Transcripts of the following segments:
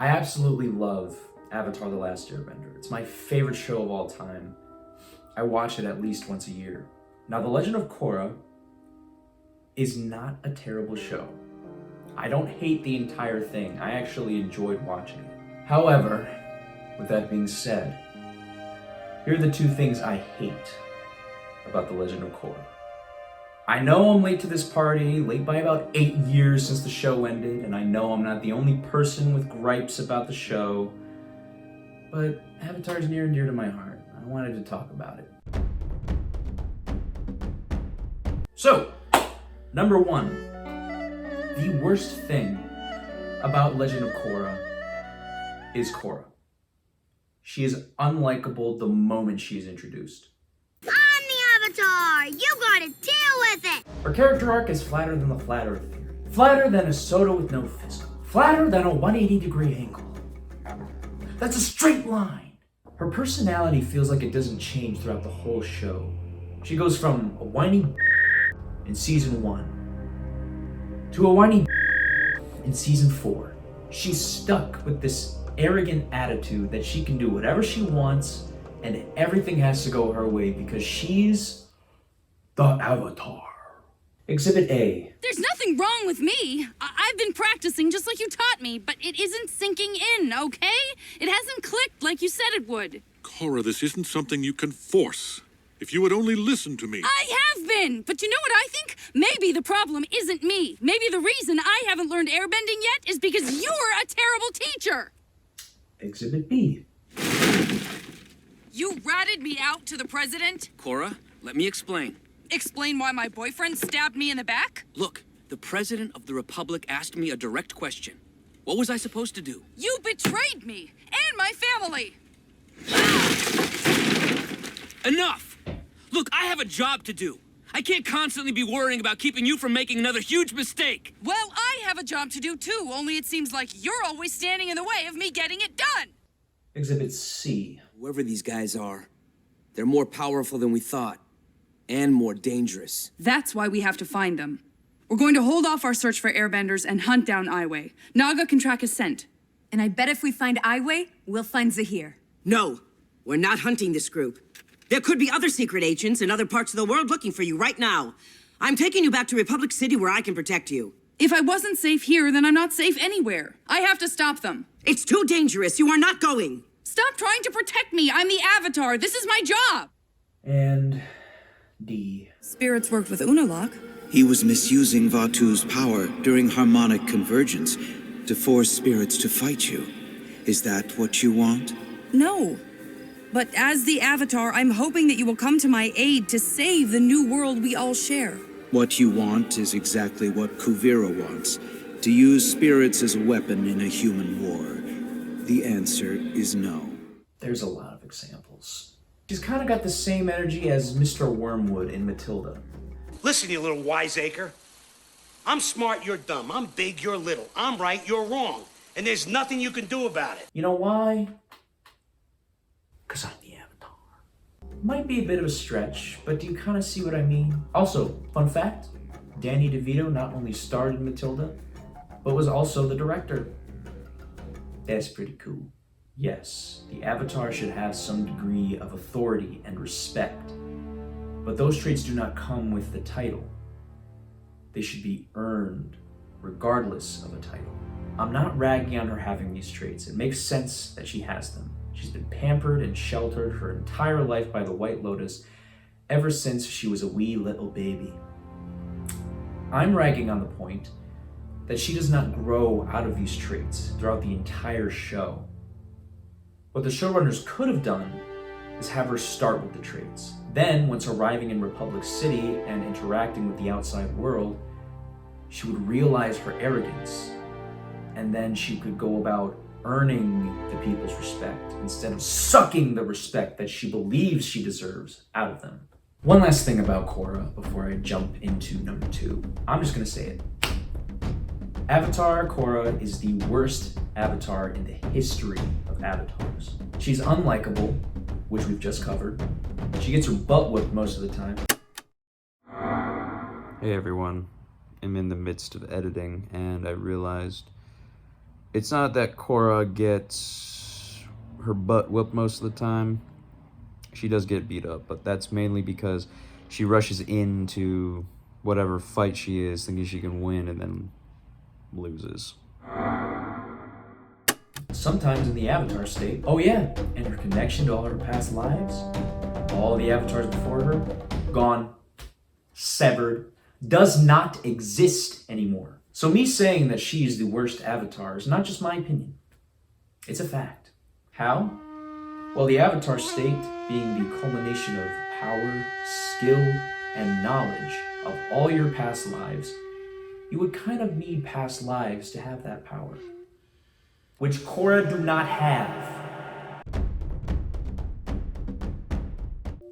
I absolutely love Avatar: The Last Airbender. It's my favorite show of all time. I watch it at least once a year. Now, The Legend of Korra is not a terrible show. I don't hate the entire thing. I actually enjoyed watching it. However, with that being said, here are the two things I hate about The Legend of Korra. I know I'm late to this party, late by about 8 years since the show ended, and I know I'm not the only person with gripes about the show, but Avatar is near and dear to my heart. I wanted to talk about it. So, number one, the worst thing about Legend of Korra is Korra. She is unlikable the moment she is introduced. I'm the Avatar! You gotta deal with it! Her character arc is flatter than the flat earth theory. Flatter than a soda with no fizz. Flatter than a 180-degree angle. That's a straight line! Her personality feels like it doesn't change throughout the whole show. She goes from a whiny in season 1 to a whiny in season 4. She's stuck with this arrogant attitude that she can do whatever she wants and everything has to go her way because she's the Avatar. Exhibit A. There's nothing wrong with me. I've been practicing just like you taught me, but it isn't sinking in, okay? It hasn't clicked like you said it would. Korra, this isn't something you can force. If you would only listen to me. I have been, but you know what I think? Maybe the problem isn't me. Maybe the reason I haven't learned airbending yet is because you're a terrible teacher. Exhibit B. You ratted me out to the president? Korra, let me explain. Explain why my boyfriend stabbed me in the back? Look, the President of the Republic asked me a direct question. What was I supposed to do? You betrayed me and my family. Enough! Look, I have a job to do. I can't constantly be worrying about keeping you from making another huge mistake. Well, I have a job to do too, only it seems like you're always standing in the way of me getting it done. Exhibit C. Whoever these guys are, they're more powerful than we thought. And more dangerous. That's why we have to find them. We're going to hold off our search for airbenders and hunt down Aiwei. Naga can track his scent. And I bet if we find Aiwei, we'll find Zahir. No, we're not hunting this group. There could be other secret agents in other parts of the world looking for you right now. I'm taking you back to Republic City where I can protect you. If I wasn't safe here, then I'm not safe anywhere. I have to stop them. It's too dangerous. You are not going. Stop trying to protect me. I'm the Avatar. This is my job. And D. Spirits worked with Unalaq. He was misusing Vatu's power during harmonic convergence to force spirits to fight you. Is that what you want? No. But as the Avatar, I'm hoping that you will come to my aid to save the new world we all share. What you want is exactly what Kuvira wants, to use spirits as a weapon in a human war. The answer is no. There's a lot of examples. She's kind of got the same energy as Mr. Wormwood in Matilda. Listen, you little wiseacre. I'm smart, you're dumb. I'm big, you're little. I'm right, you're wrong. And there's nothing you can do about it. You know why? Because I'm the Avatar. Might be a bit of a stretch, but do you kind of see what I mean? Also, fun fact, Danny DeVito not only starred in Matilda, but was also the director. That's pretty cool. Yes, the Avatar should have some degree of authority and respect, but those traits do not come with the title. They should be earned, regardless of a title. I'm not ragging on her having these traits. It makes sense that she has them. She's been pampered and sheltered her entire life by the White Lotus ever since she was a wee little baby. I'm ragging on the point that she does not grow out of these traits throughout the entire show. What the showrunners could have done is have her start with the traits. Then, once arriving in Republic City and interacting with the outside world, she would realize her arrogance, and then she could go about earning the people's respect instead of sucking the respect that she believes she deserves out of them. One last thing about Korra before I jump into number 2. I'm just gonna say it. Avatar Korra is the worst Avatar in the history of Avatars. She's unlikable, which we've just covered. She gets her butt whipped most of the time. Hey everyone, I'm in the midst of editing and I realized it's not that Korra gets her butt whooped most of the time. She does get beat up, but that's mainly because she rushes into whatever fight she is, thinking she can win, and then loses. Sometimes in the Avatar state, oh yeah, and her connection to all her past lives, all the avatars before her, gone, severed, does not exist anymore. So me saying that she is the worst avatar is not just my opinion. It's a fact. How? Well, the avatar state being the culmination of power, skill, and knowledge of all your past lives, you would kind of need past lives to have that power, which Korra do not have.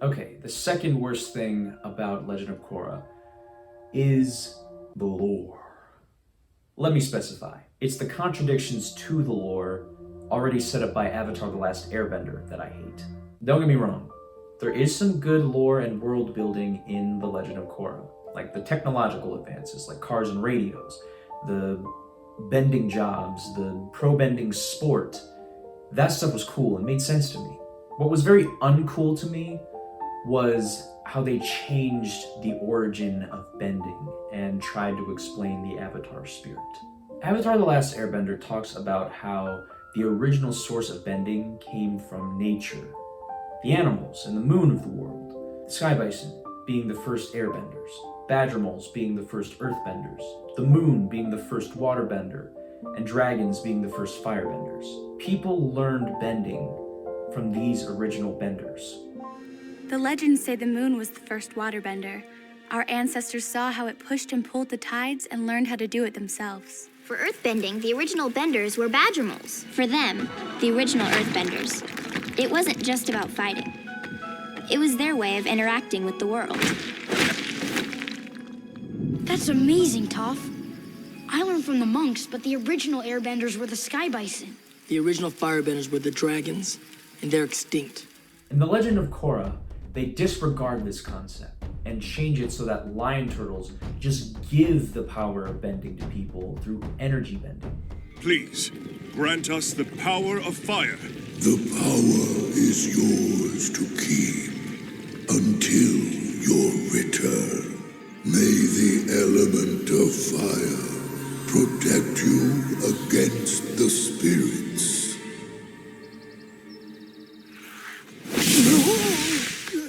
Okay, the second worst thing about Legend of Korra is the lore. Let me specify. It's the contradictions to the lore already set up by Avatar: The Last Airbender that I hate. Don't get me wrong, there is some good lore and world building in The Legend of Korra, like the technological advances, like cars and radios, the bending jobs, the pro-bending sport. That stuff was cool and made sense to me. What was very uncool to me was how they changed the origin of bending and tried to explain the Avatar spirit. Avatar: The Last Airbender talks about how the original source of bending came from nature, the animals and the moon of the world, the sky bison being the first airbenders, badger moles being the first earthbenders, the moon being the first waterbender, and dragons being the first firebenders. People learned bending from these original benders. The legends say the moon was the first waterbender. Our ancestors saw how it pushed and pulled the tides and learned how to do it themselves. For earthbending, the original benders were badger moles. For them, the original earthbenders, it wasn't just about fighting. It was their way of interacting with the world. That's amazing, Toph. I learned from the monks, but the original airbenders were the sky bison. The original firebenders were the dragons, and they're extinct. In The Legend of Korra, they disregard this concept and change it so that lion turtles just give the power of bending to people through energy bending. Please, grant us the power of fire. The power is yours to keep until your return. May the element of fire protect you against the spirits.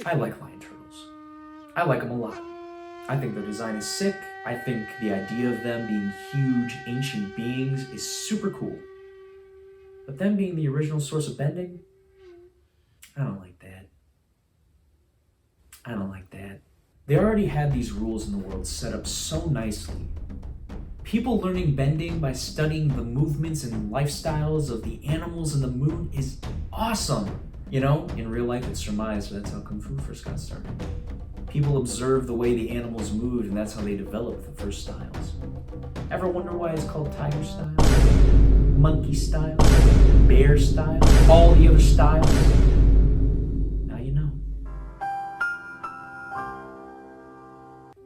I like lion turtles. I like them a lot. I think their design is sick. I think the idea of them being huge, ancient beings is super cool. But them being the original source of bending, I don't like that. I don't like that. They already had these rules in the world set up so nicely. People learning bending by studying the movements and lifestyles of the animals in the moon is awesome. You know, in real life it's surmised that's how Kung Fu first got started. People observed the way the animals moved and that's how they developed the first styles. Ever wonder why it's called tiger style, monkey style, bear style, all the other styles? Now you know.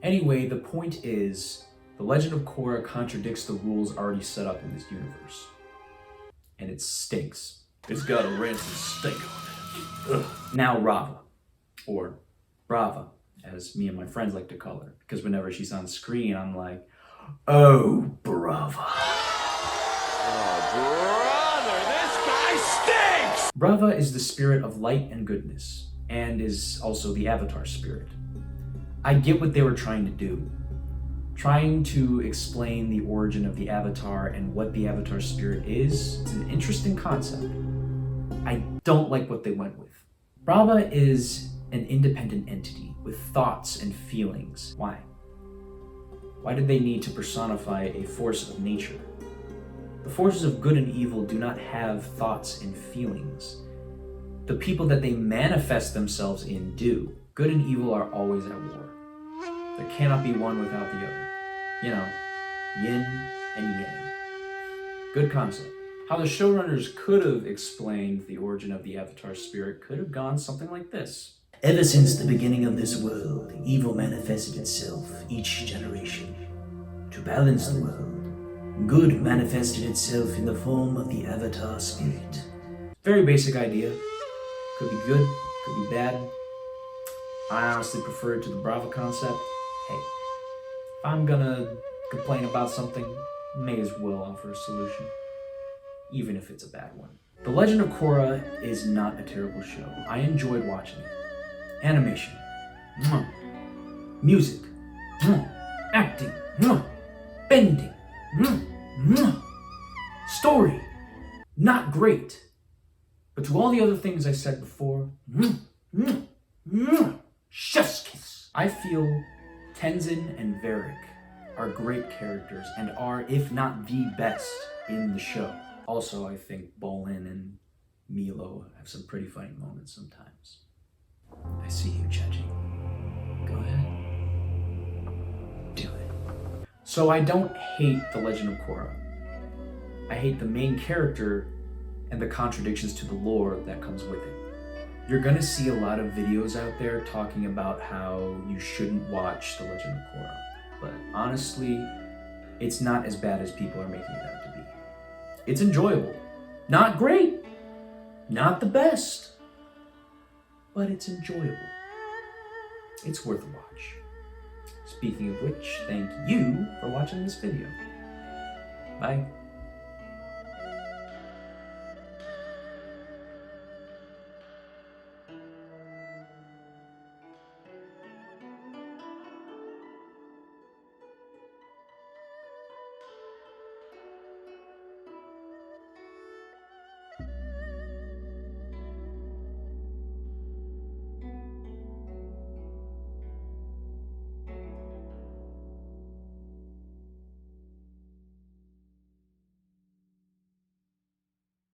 Anyway, the point is, The Legend of Korra contradicts the rules already set up in this universe. And it stinks. It's got a rancid stink on it. Ugh. Now Rava, or Brava, as me and my friends like to call her, because whenever she's on screen, I'm like, oh, Brava. Oh, brother, this guy stinks! Brava is the spirit of light and goodness, and is also the Avatar spirit. I get what they were trying to do. Trying to explain the origin of the Avatar and what the Avatar spirit is. It's an interesting concept. I don't like what they went with. Brava is an independent entity with thoughts and feelings. Why? Why did they need to personify a force of nature? The forces of good and evil do not have thoughts and feelings. The people that they manifest themselves in do. Good and evil are always at war. There cannot be one without the other. You know, yin and yang. Good concept. How the showrunners could have explained the origin of the Avatar spirit could have gone something like this. Ever since the beginning of this world, evil manifested itself each generation. To balance the world, Good manifested itself in the form of the Avatar spirit. Very basic idea. Could be good, could be bad. I honestly prefer it to the Brava concept. Hey, if I'm gonna complain about something, may as well offer a solution, even if it's a bad one. The Legend of Korra is not a terrible show. I enjoyed watching it. Animation, mwah. Music, mwah. Acting, mwah. Bending, mwah. Mwah. Story, not great. But to all the other things I said before, chef's kiss. I feel Tenzin and Varric are great characters and are, if not the best, in the show. Also, I think Bolin and Milo have some pretty funny moments sometimes. I see you judging. Go ahead. Do it. So I don't hate The Legend of Korra. I hate the main character and the contradictions to the lore that comes with it. You're gonna see a lot of videos out there talking about how you shouldn't watch The Legend of Korra. But honestly, it's not as bad as people are making it out to be. It's enjoyable. Not great. Not the best. But it's enjoyable. It's worth a watch. Speaking of which, thank you for watching this video. Bye.